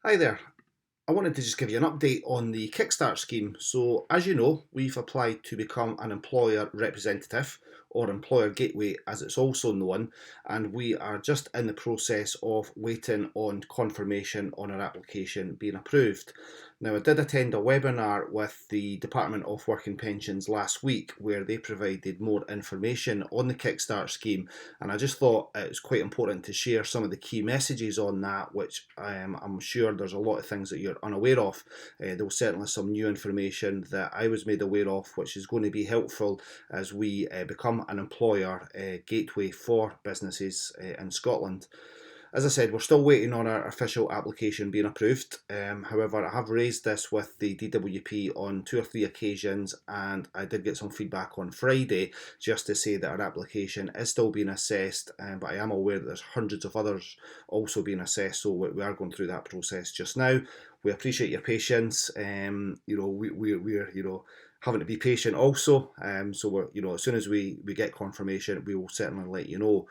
Hi there. I wanted to just give you an update on the Kickstart scheme. So, as you know, we've applied to become an employer representative or employer gateway as it's also known, and we are just in the process of waiting on confirmation on our application being approved. Now, I did attend a webinar with the Department of Work and Pensions last week where they provided more information on the Kickstart scheme, and I just thought it was quite important to share some of the key messages on that, which I'm sure there's a lot of things that you're unaware of. There was certainly some new information that I was made aware of, which is going to be helpful as we become an employer gateway for businesses in Scotland. As I said, we're still waiting on our official application being approved. However, I have raised this with the DWP on 2 or 3 occasions, and I did get some feedback on Friday just to say that our application is still being assessed, but I am aware that there's hundreds of others also being assessed, so we are going through that process just now. We appreciate your patience. We're having to be patient also. So we're as soon as we get confirmation, we will certainly let you know.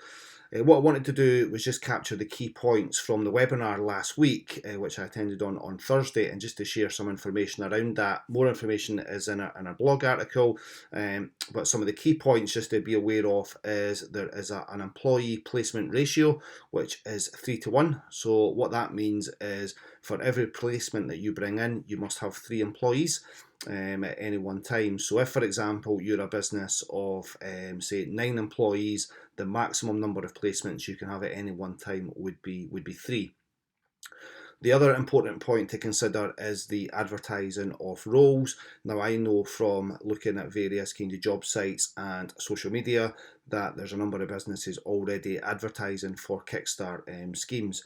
What I wanted to do was just capture the key points from the webinar last week, which I attended on Thursday, and just to share some information around that. More information is in a blog article, but some of the key points just to be aware of is there is an employee placement ratio, which is 3 to 1. So what that means is for every placement that you bring in, you must have 3 employees. At any one time. So if, for example, you're a business of say 9 employees, the maximum number of placements you can have at any one time would be 3. The other important point to consider is the advertising of roles. Now, I know from looking at various kind of job sites and social media that there's a number of businesses already advertising for Kickstart schemes.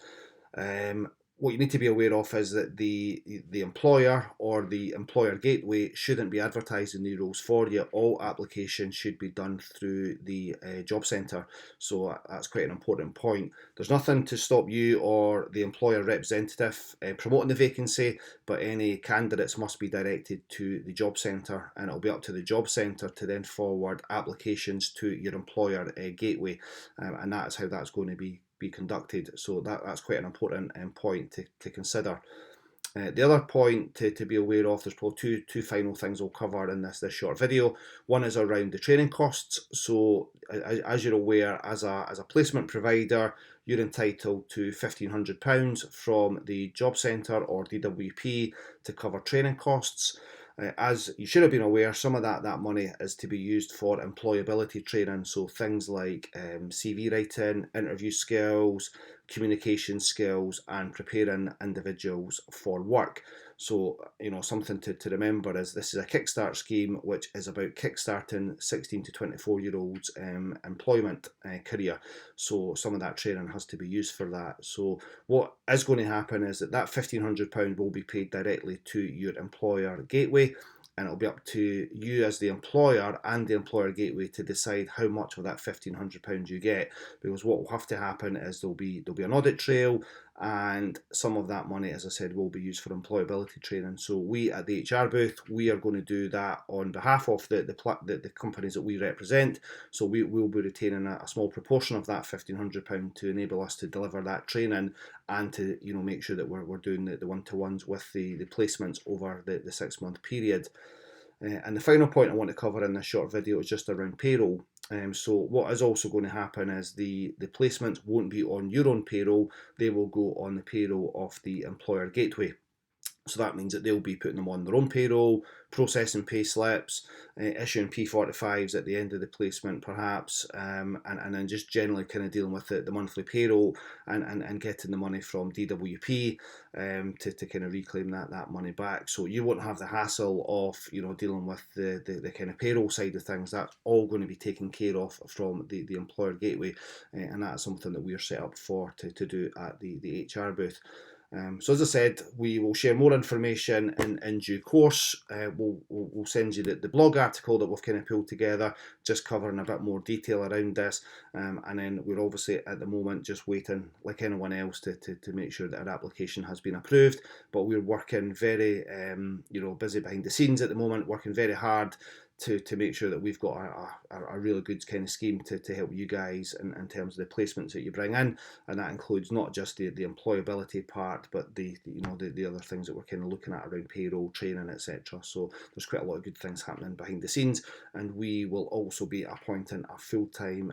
What you need to be aware of is that the employer or the employer gateway shouldn't be advertising the roles for you. All applications should be done through the job centre. So that's quite an important point. There's nothing to stop you or the employer representative promoting the vacancy, but any candidates must be directed to the job centre, and it'll be up to the job centre to then forward applications to your employer gateway, and that's how that's going to be conducted. So that's quite an important point to consider. The other point to be aware of, there's probably two final things we'll cover in this short video. One is around the training costs. So as you're aware, as a placement provider, you're entitled to £1,500 from the job centre or DWP to cover training costs. As you should have been aware, some of that money is to be used for employability training, so things like CV writing, interview skills, communication skills, and preparing individuals for work. So, something to remember is this is a Kickstart scheme which is about kickstarting 16 to 24-year-olds employment career. So some of that training has to be used for that. So what is going to happen is that £1,500 will be paid directly to your employer gateway, and it'll be up to you as the employer and the employer gateway to decide how much of that £1,500 you get. Because what will have to happen is there'll be an audit trail, and some of that money, as I said, will be used for employability training. So we at the HR booth, we are going to do that on behalf of the companies that we represent. So we will be retaining a small proportion of that £1,500 to enable us to deliver that training and to make sure that we're doing the one-to-ones with the placements over the 6-month period. And the final point I want to cover in this short video is just around payroll. So what is also going to happen is the placements won't be on your own payroll, they will go on the payroll of the employer gateway. So that means that they'll be putting them on their own payroll, processing pay slips, issuing P45s at the end of the placement perhaps, and then just generally kind of dealing with the monthly payroll and getting the money from DWP to kind of reclaim that money back. So you won't have the hassle of dealing with the kind of payroll side of things. That's all going to be taken care of from the employer gateway, and that's something that we're set up for to do at the HR booth. So as I said, we will share more information in due course. We'll send you the blog article that we've kind of pulled together, just covering a bit more detail around this. And then we're obviously at the moment just waiting, like anyone else, to make sure that our application has been approved. But we're working very, busy behind the scenes at the moment, working very hard to make sure that we've got a really good kind of scheme to help you guys in terms of the placements that you bring in, and that includes not just the employability part, but the other things that we're kind of looking at around payroll, training, etc. So there's quite a lot of good things happening behind the scenes, and we will also be appointing a full-time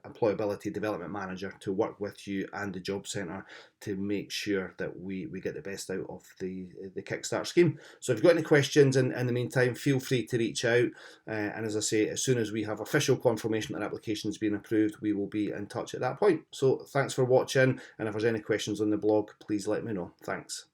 employability development manager to work with you and the job centre to make sure that we get the best out of the Kickstart scheme. So if you've got any questions in the meantime, feel free to reach out. And as I say, as soon as we have official confirmation that an application has been approved, we will be in touch at that point. So thanks for watching, and if there's any questions on the blog, please let me know. Thanks.